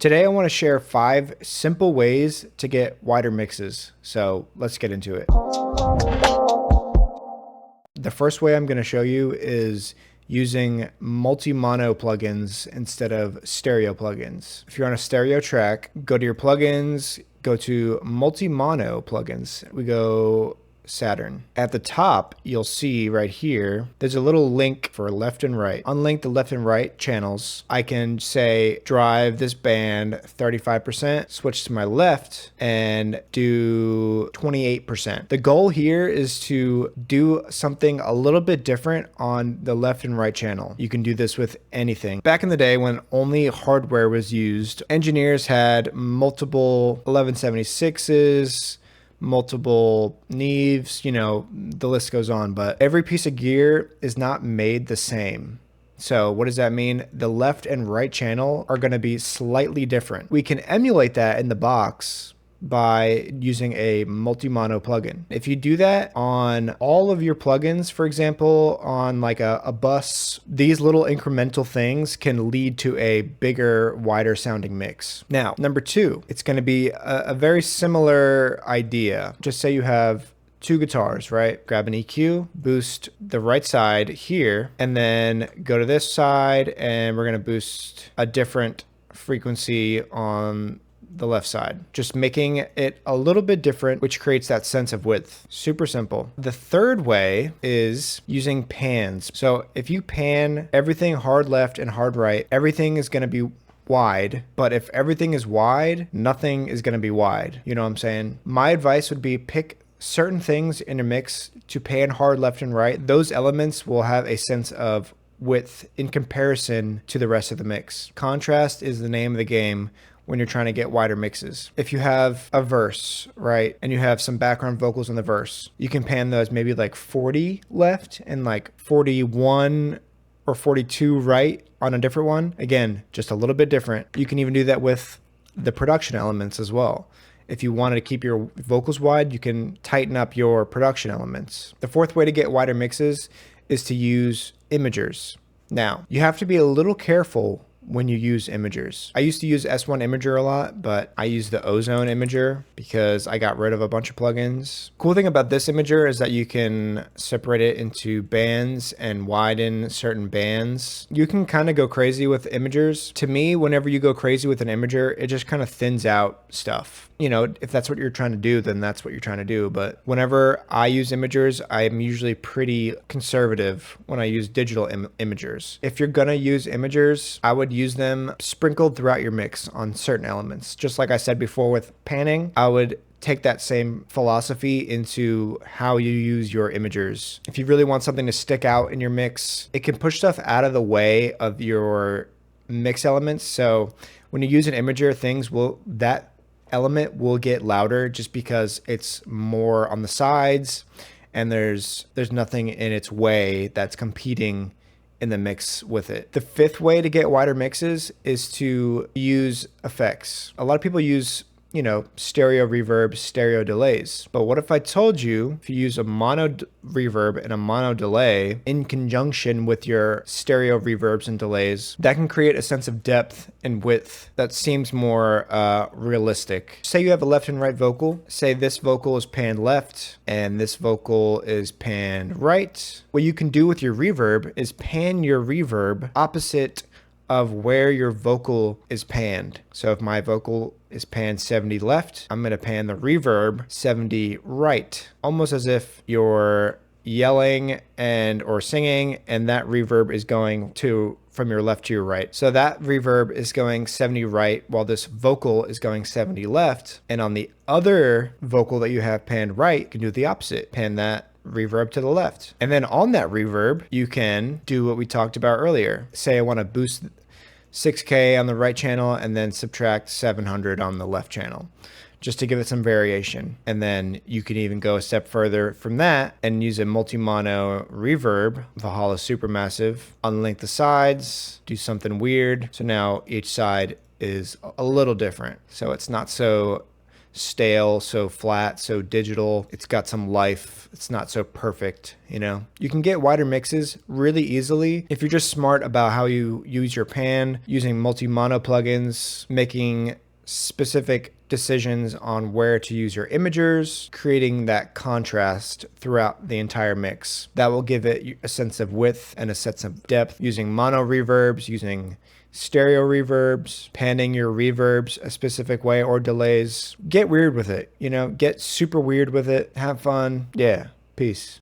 Today I want to share 5 simple ways to get wider mixes. So let's get into it. The first way I'm going to show you is using multi-mono plugins instead of stereo plugins. If you're on a stereo track, go to your plugins, go to multi-mono plugins. We go Saturn. At the top, you'll see right here, there's a little link for left and right. Unlink the left and right channels. I can say drive this band 35%, switch to my left and do 28%. The goal here is to do something a little bit different on the left and right channel. You can do this with anything. Back in the day when only hardware was used, engineers had multiple 1176s, multiple Neves, the list goes on, but every piece of gear is not made the same. So what does that mean? The left and right channel are going to be slightly different. We can emulate that in the box by using a multi-mono plugin. If you do that on all of your plugins, for example, on like a bus, these little incremental things can lead to a bigger, wider sounding mix. Now, number 2, it's going to be a very similar idea. Just say you have 2 guitars, right? Grab an EQ, boost the right side here, and then go to this side, and we're going to boost a different frequency on the left side, just making it a little bit different, which creates that sense of width. Super simple. The third way is using pans. So if you pan everything hard left and hard right, everything is going to be wide, but if everything is wide, nothing is going to be wide. You know what I'm saying? My advice would be pick certain things in a mix to pan hard left and right. Those elements will have a sense of width in comparison to the rest of the mix. Contrast is the name of the game when you're trying to get wider mixes. If you have a verse, right, and you have some background vocals in the verse, you can pan those maybe like 40 left and like 41 or 42 right on a different one. Again, just a little bit different. You can even do that with the production elements as well. If you wanted to keep your vocals wide, you can tighten up your production elements. The fourth way to get wider mixes is to use imagers. Now, you have to be a little careful when you use imagers. I used to use S1 Imager a lot, but I use the Ozone Imager because I got rid of a bunch of plugins. Cool thing about this imager is that you can separate it into bands and widen certain bands. You can kind of go crazy with imagers. To me, whenever you go crazy with an imager, it just kind of thins out stuff. If that's what you're trying to do, then that's what you're trying to do. But whenever I use imagers, I'm usually pretty conservative when I use digital imagers. If you're gonna use imagers, I would use them sprinkled throughout your mix on certain elements. Just like I said before with panning, I would take that same philosophy into how you use your imagers. If you really want something to stick out in your mix, it can push stuff out of the way of your mix elements. So when you use an imager, that element will get louder just because it's more on the sides and there's nothing in its way that's competing in the mix with it. The fifth way to get wider mixes is to use effects. A lot of people use stereo reverb, stereo delays. But what if I told you if you use a mono reverb and a mono delay in conjunction with your stereo reverbs and delays, that can create a sense of depth and width that seems more realistic. Say you have a left and right vocal. Say this vocal is panned left and this vocal is panned right. What you can do with your reverb is pan your reverb opposite of where your vocal is panned. So if my vocal is panned 70 left, I'm going to pan the reverb 70 right, almost as if you're yelling or singing and that reverb is going from your left to your right. So that reverb is going 70 right while this vocal is going 70 left. And on the other vocal that you have panned right, you can do the opposite. Pan that reverb to the left. And then on that reverb, you can do what we talked about earlier. Say I want to boost 6K on the right channel and then subtract 700 on the left channel, just to give it some variation. And then you can even go a step further from that and use a multi-mono reverb, Valhalla Supermassive, unlink the sides, do something weird. So now each side is a little different. So it's not so stale, so flat, so digital. It's got some life. It's not so perfect, you know? You can get wider mixes really easily if you're just smart about how you use your pan, using multi-mono plugins, making specific decisions on where to use your imagers, creating that contrast throughout the entire mix. That will give it a sense of width and a sense of depth, using mono reverbs, using stereo reverbs, panning your reverbs a specific way, or delays. Get weird with it, you know, get super weird with it. Have fun. Yeah. Peace.